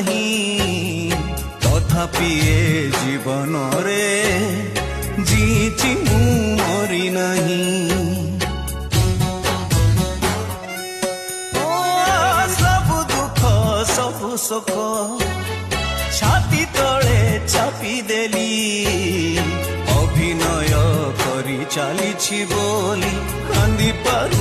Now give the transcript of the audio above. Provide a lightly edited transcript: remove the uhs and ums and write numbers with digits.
नहीं तथापि ए जीवन रे जीची मु मरी नहीं सब दुख सब सुख छाती तले चापी देली अभिनय करी चली बोली कांदी पारु